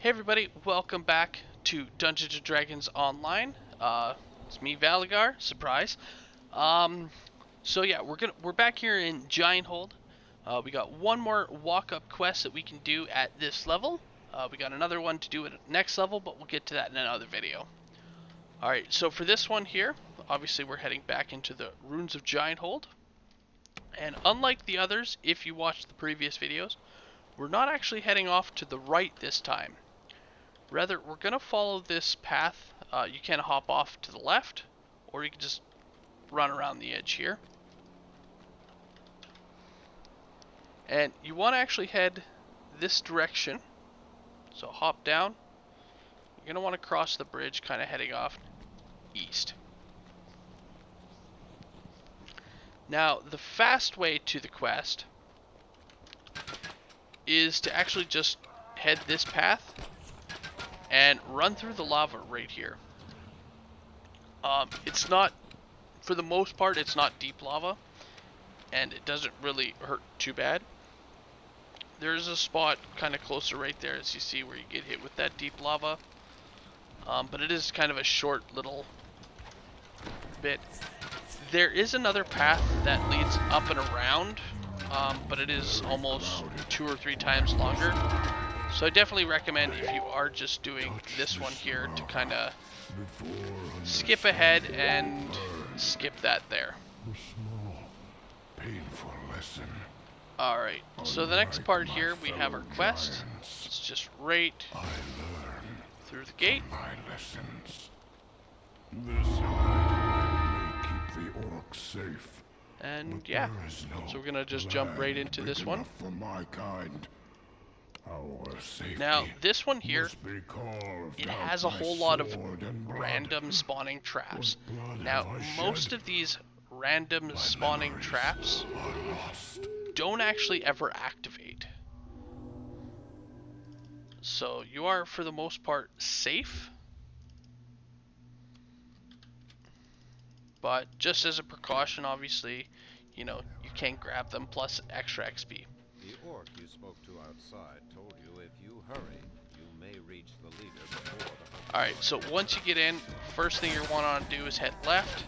Hey everybody, welcome back to Dungeons and Dragons Online. It's me, Valagar. Surprise. Um, so yeah, we're back here in Giant Hold. We got one more walk-up quest that we can do at this level. We got another one to do at next level, but we'll get to that in another video. All right, so for this one here, obviously we're heading back into the Ruins of Giant Hold. And unlike the others, if you watched the previous videos, we're not actually heading off to the right this time. Rather, we're going to follow this path. You can hop off to the left, or you can just run around the edge here. And you want to actually head this direction. So hop down. You're going to want to cross the bridge, kind of heading off east. Now, the fast way to the quest is to actually just head this path and run through the lava right here. It's not, for the most part, it's not deep lava, and it doesn't really hurt too bad. There's a spot kind of closer right there, as you see, where you get hit with that deep lava. But it is kind of a short little bit. There is another path that leads up and around, but it is almost 2 or 3 times longer. So I definitely recommend, if you are just doing this one here, to kind of skip ahead and skip that there. Alright, so the next part here, we have our quest. It's just right through the gate. And yeah, so we're gonna just jump right into this one. Now, this one here, it has a whole lot of random spawning traps. Now, most of these random spawning traps don't actually ever activate. So you are, for the most part, safe. But just as a precaution, obviously, you know, you can't grab them, plus extra XP. The orc you spoke to outside told you if you hurry, you may reach the leader before the... Alright, so once you get in, first thing you want to do is head left.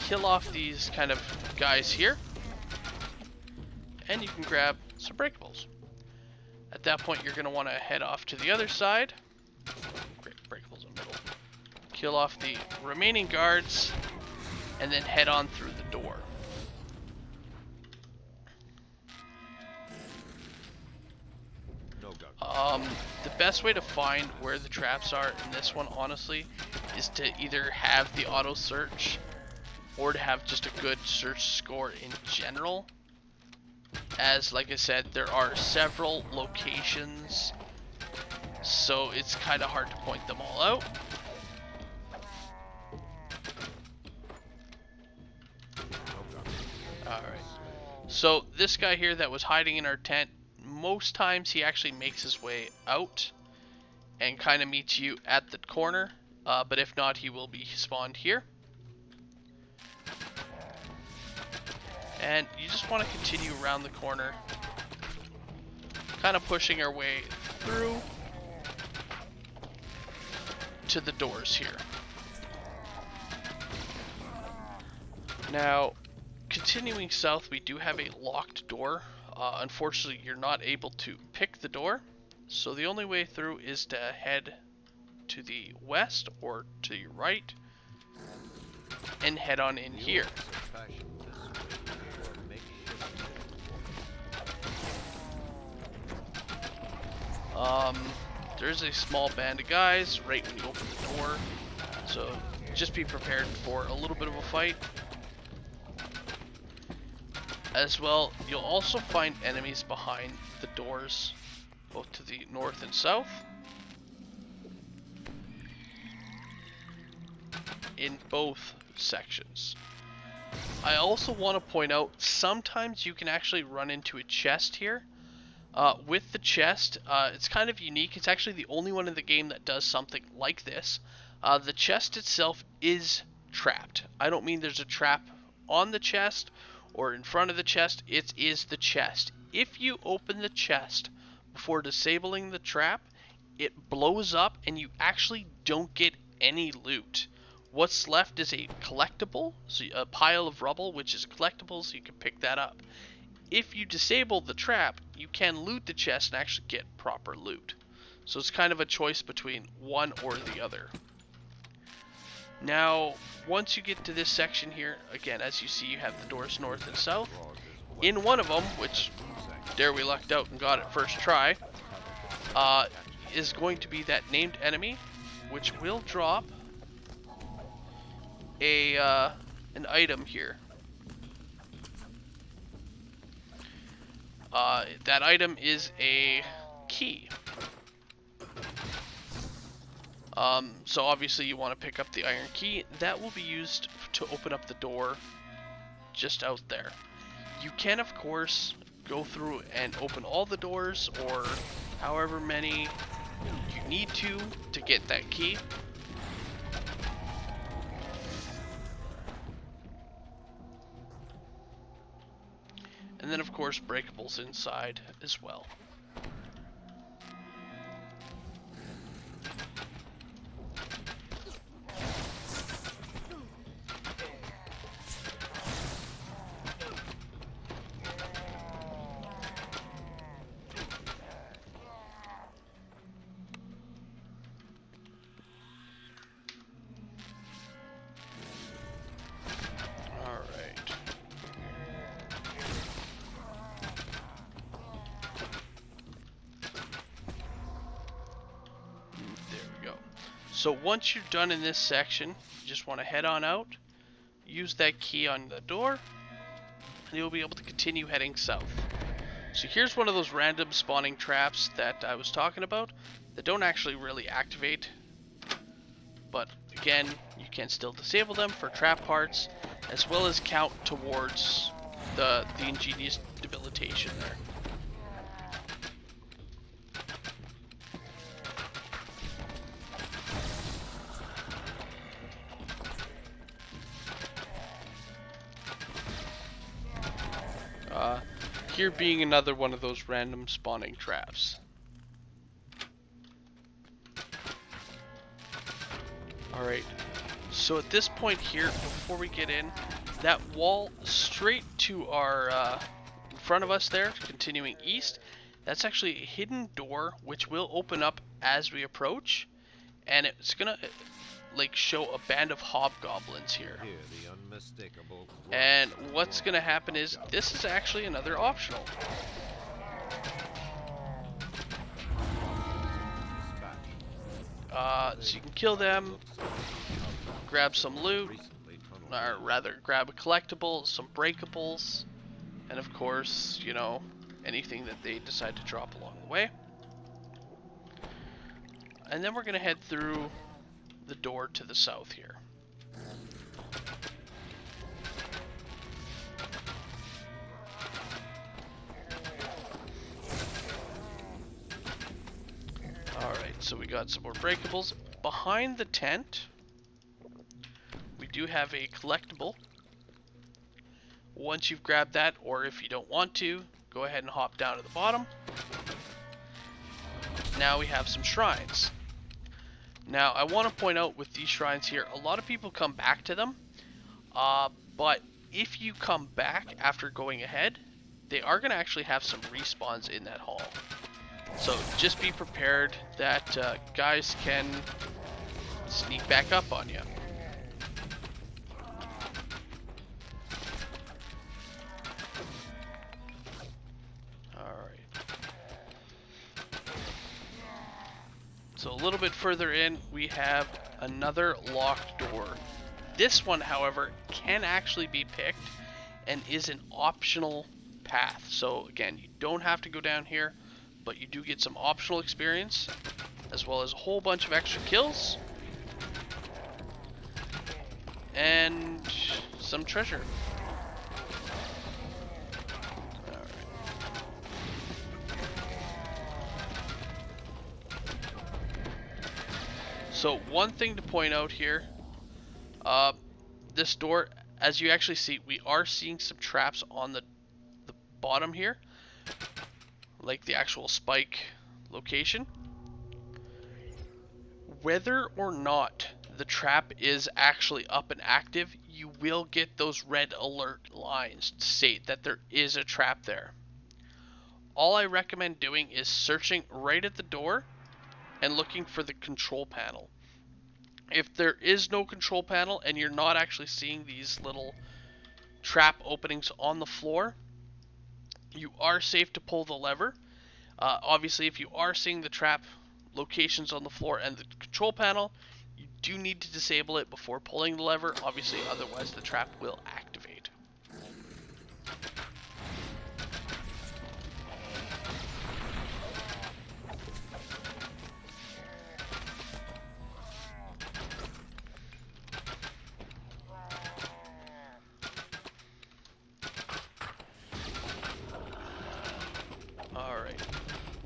Kill off these kind of guys here. And you can grab some breakables. At that point, you're going to want to head off to the other side. Breakables in the middle. Kill off the remaining guards. And then head on through the door. The best way to find where the traps are in this one, honestly, is to either have the auto search or to have just a good search score in general. As, like I said, there are several locations, so it's kind of hard to point them all out. Alright, so this guy here that was hiding in our tent, most times he actually makes his way out and kind of meets you at the corner, but if not, he will be spawned here. And you just want to continue around the corner, kind of pushing our way through to the doors here. Now, continuing south, we do have a locked door. Unfortunately, you're not able to pick the door, so the only way through is to head to the west or to your right and head on in here. There's a small band of guys right when you open the door, so just be prepared for a little bit of a fight. As well, you'll also find enemies behind the doors, both to the north and south, in both sections. I also want to point out, sometimes you can actually run into a chest here. With the chest, it's kind of unique. It's actually the only one in the game that does something like this. The chest itself is trapped. I don't mean there's a trap on the chest or in front of the chest. It is the chest. If you open the chest before disabling the trap, it blows up and you actually don't get any loot. What's left is a collectible, so a pile of rubble, which is a collectible, so you can pick that up. If you disable the trap, you can loot the chest and actually get proper loot. So it's kind of a choice between one or the other. Now, once you get to this section here, again, as you see, you have the doors north and south. In one of them, which, there we lucked out and got it first try, is going to be that named enemy, which will drop an item here. That item is a key. So obviously you want to pick up the iron key. That will be used to open up the door just out there. You can, of course, go through and open all the doors, or however many you need to get that key. And then, of course, breakables inside as well. So once you're done in this section, you just want to head on out, use that key on the door, and you'll be able to continue heading south. So here's one of those random spawning traps that I was talking about that don't actually really activate, but again, you can still disable them for trap parts, as well as count towards the ingenious debilitation there. Here being another one of those random spawning traps. Alright, so at this point here, before we get in, that wall straight to our, in front of us there, continuing east, that's actually a hidden door which will open up as we approach, and it's gonna like show a band of hobgoblins here. And what's gonna happen is this is actually another optional. So you can kill them, grab some loot, or rather grab a collectible, some breakables, and of course, you know, anything that they decide to drop along the way. And then we're gonna head through the door to the south here. Alright, so we got some more breakables. Behind the tent, we do have a collectible. Once you've grabbed that, or if you don't want to, go ahead and hop down to the bottom. Now we have some shrines. Now, I want to point out with these shrines here, a lot of people come back to them, but if you come back after going ahead, they are going to actually have some respawns in that hall. So just be prepared that guys can sneak back up on you. So a little bit further in, we have another locked door. This one, however, can actually be picked and is an optional path. So again, you don't have to go down here, but you do get some optional experience, as well as a whole bunch of extra kills, and some treasure. So one thing to point out here, this door, as you actually see, we are seeing some traps on the bottom here, like the actual spike location. whether or not the trap is actually up and active, you will get those red alert lines to state that there is a trap there. All I recommend doing is searching right at the door and looking for the control panel. If there is no control panel and you're not actually seeing these little trap openings on the floor, you are safe to pull the lever. Obviously, if you are seeing the trap locations on the floor and the control panel, you do need to disable it before pulling the lever. Obviously, otherwise the trap will activate. Alright,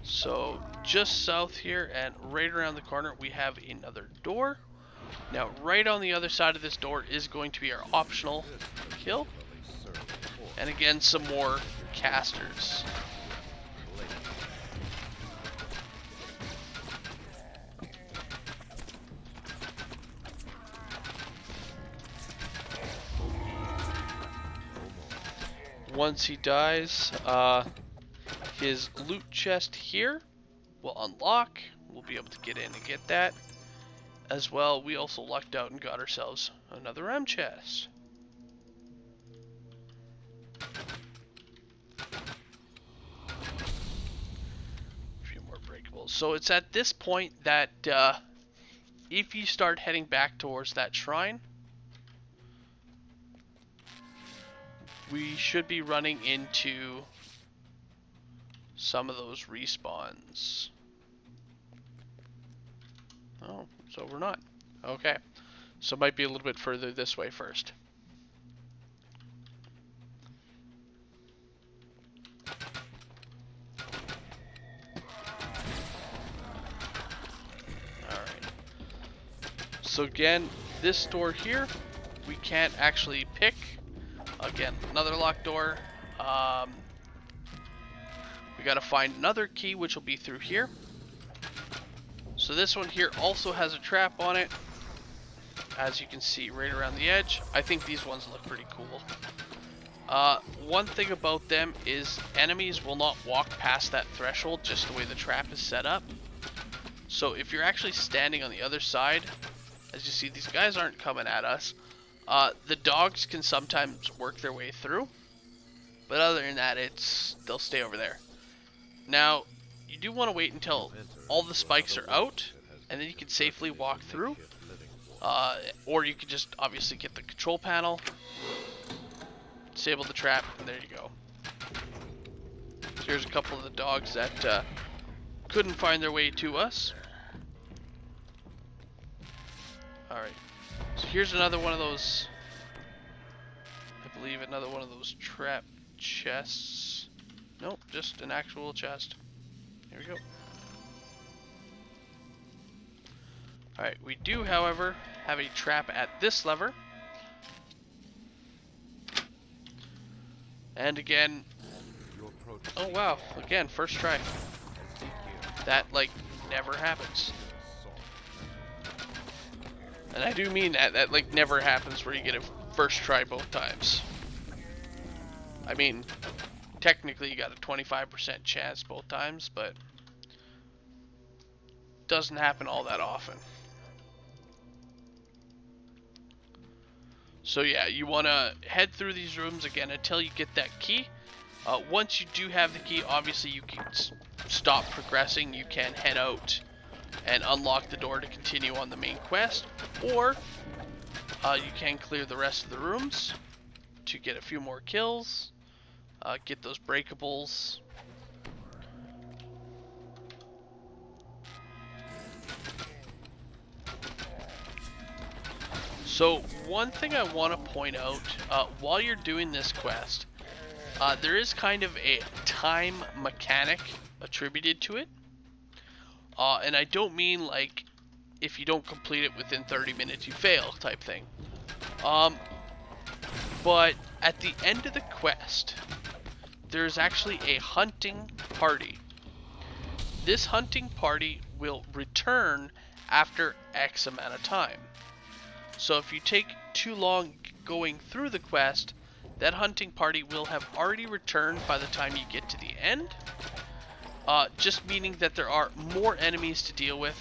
so just south here and right around the corner we have another door. Now right on the other side of this door is going to be our optional kill. And again, some more casters. Once he dies, his loot chest here will unlock. We'll be able to get in and get that. As well, we also lucked out and got ourselves another M chest. A few more breakables. So it's at this point that if you start heading back towards that shrine, we should be running into some of those respawns. Oh, so we're not. Okay. So it might be a little bit further this way first. Alright. So again, this door here, we can't actually pick. Again, another locked door. We gotta find another key, which will be through here. So this one here also has a trap on it, as you can see right around the edge. I think these ones look pretty cool. One thing about them is enemies will not walk past that threshold just the way the trap is set up. So if you're actually standing on the other side, as you see, these guys aren't coming at us. The dogs can sometimes work their way through, but other than that, they'll stay over there. Now, you do want to wait until all the spikes are out, and then you can safely walk through. Or you can just obviously get the control panel, disable the trap, and there you go. So here's a couple of the dogs that couldn't find their way to us. Alright, so here's another one of those, I believe another one of those trap chests. Nope, just an actual chest. Here we go. Alright, we do, however, have a trap at this lever. And again, oh wow, again, first try. That, like, never happens. And I do mean that like never happens where you get a first try both times. I mean, technically you got a 25% chance both times, but doesn't happen all that often. So yeah, you want to head through these rooms again until you get that key. Once you do have the key, obviously you can stop progressing. You can head out and unlock the door to continue on the main quest, or you can clear the rest of the rooms to get a few more kills, get those breakables. So one thing I want to point out, while you're doing this quest, there is kind of a time mechanic attributed to it. And I don't mean like if you don't complete it within 30 minutes you fail type thing. But at the end of the quest, there's actually a hunting party. This hunting party will return after X amount of time. So if you take too long going through the quest, that hunting party will have already returned by the time you get to the end. Just meaning that there are more enemies to deal with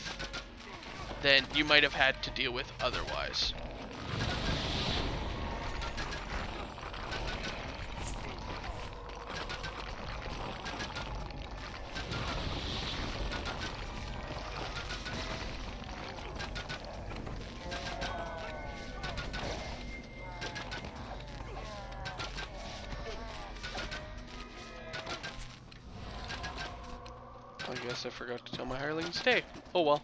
than you might have had to deal with otherwise. I guess I forgot to tell my hireling to stay. Oh well.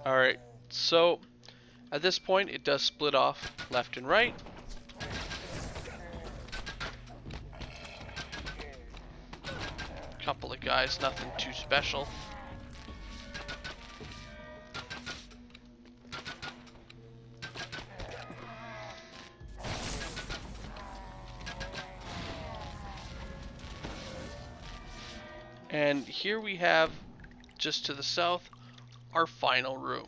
Alright, so at this point it does split off left and right. Couple of guys, nothing too special. And here we have, just to the south, our final room.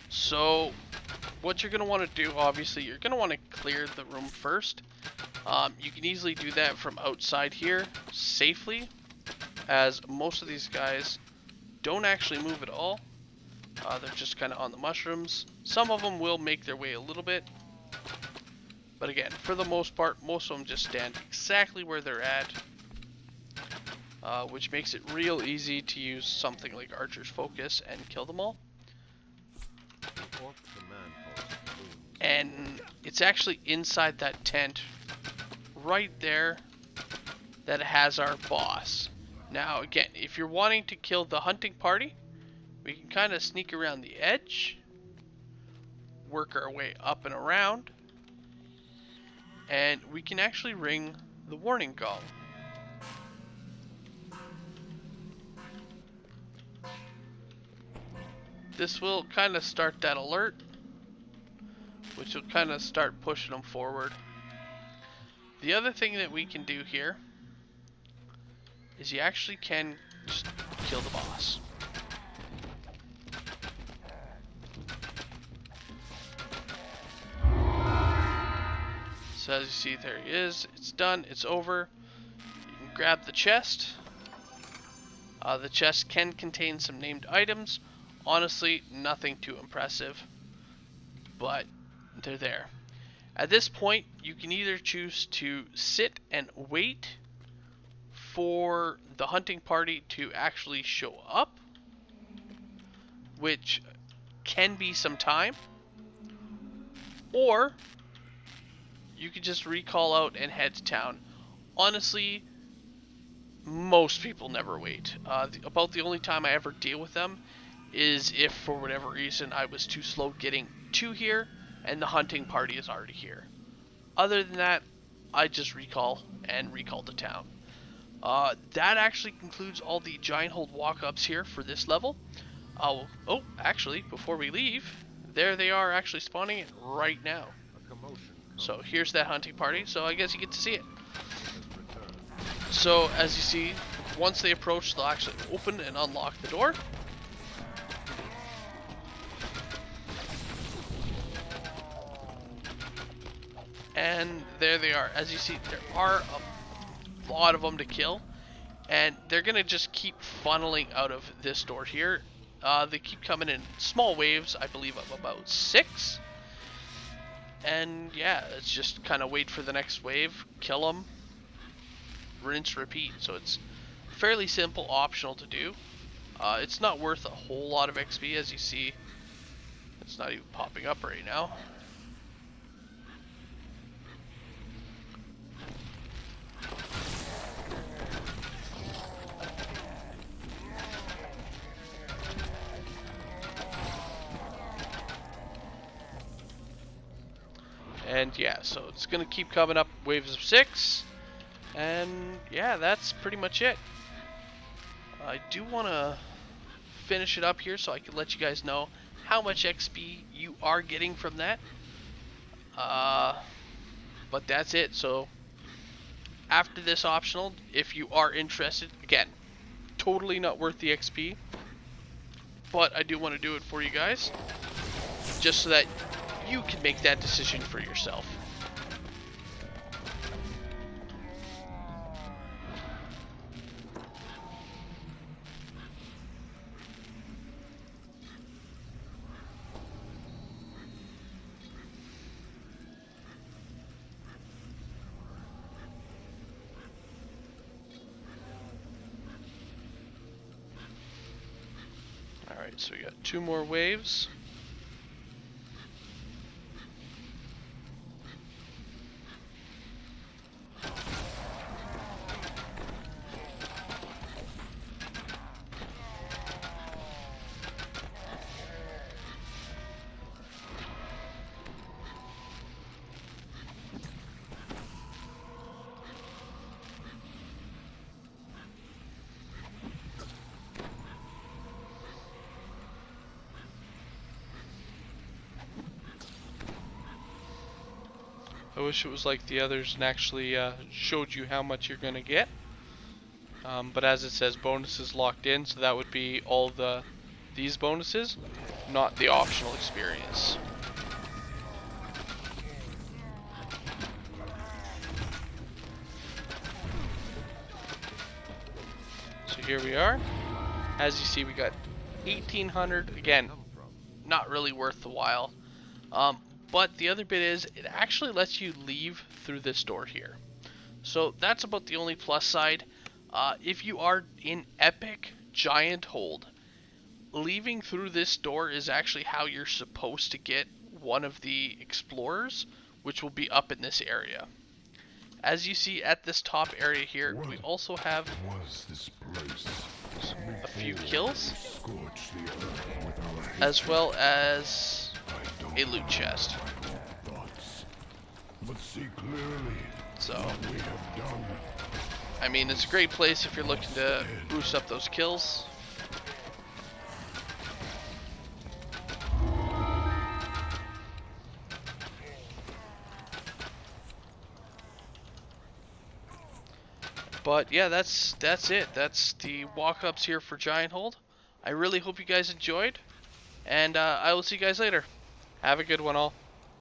So, what you're going to want to do, obviously, you're going to want to clear the room first. You can easily do that from outside here, safely, as most of these guys don't actually move at all. They're just kind of on the mushrooms. Some of them will make their way a little bit. But again, for the most part, most of them just stand exactly where they're at. Which makes it real easy to use something like Archer's Focus and kill them all. And it's actually inside that tent, right there, that it has our boss. Now again, if you're wanting to kill the hunting party, we can kind of sneak around the edge, work our way up and around, and we can actually ring the warning gong. This will kind of start that alert, which will kind of start pushing them forward. The other thing that we can do here is you actually can just kill the boss. So as you see, there he is. It's done. It's over. You can grab the chest. The chest can contain some named items. Honestly, nothing too impressive, but they're there. At this point, you can either choose to sit and wait for the hunting party to actually show up, which can be some time, or you could just recall out and head to town. Honestly, most people never wait. About the only time I ever deal with them is if for whatever reason I was too slow getting to here and the hunting party is already here. Other than that, I just recall and recall to town. That actually concludes all the giant hold walk-ups here for this level. Oh, actually, before we leave, there they are actually spawning in right now. So here's that hunting party, so I guess you get to see it. So as you see, once they approach, they'll actually open and unlock the door. And there they are. As you see, there are a lot of them to kill, and they're gonna just keep funneling out of this door here. They keep coming in small waves, I believe of about 6. And yeah, it's just kind of wait for the next wave, kill them, rinse, repeat. So it's fairly simple, optional to do. It's not worth a whole lot of XP, as you see. It's not even popping up right now. And yeah, so it's gonna keep coming up waves of 6, and yeah, that's pretty much it. I do want to finish it up here so I can let you guys know how much XP you are getting from that. But that's it. So after this optional, if you are interested, again, totally not worth the XP, but I do want to do it for you guys, just so that you can make that decision for yourself. Alright, so we got 2 more waves. I wish it was like the others and actually showed you how much you're going to get. But as it says, bonuses locked in, so that would be all these bonuses, not the optional experience. So here we are. As you see, we got 1,800. Again, not really worth the while. But the other bit is, it actually lets you leave through this door here. So that's about the only plus side. If you are in Epic Giant Hold, leaving through this door is actually how you're supposed to get one of the explorers, which will be up in this area. As you see at this top area here, we also have a few kills, as well as a loot chest. So, I mean, it's a great place if you're looking to boost up those kills. But yeah, that's it. That's the walk-ups here for Giant Hold. I really hope you guys enjoyed, and I will see you guys later. Have a good one all.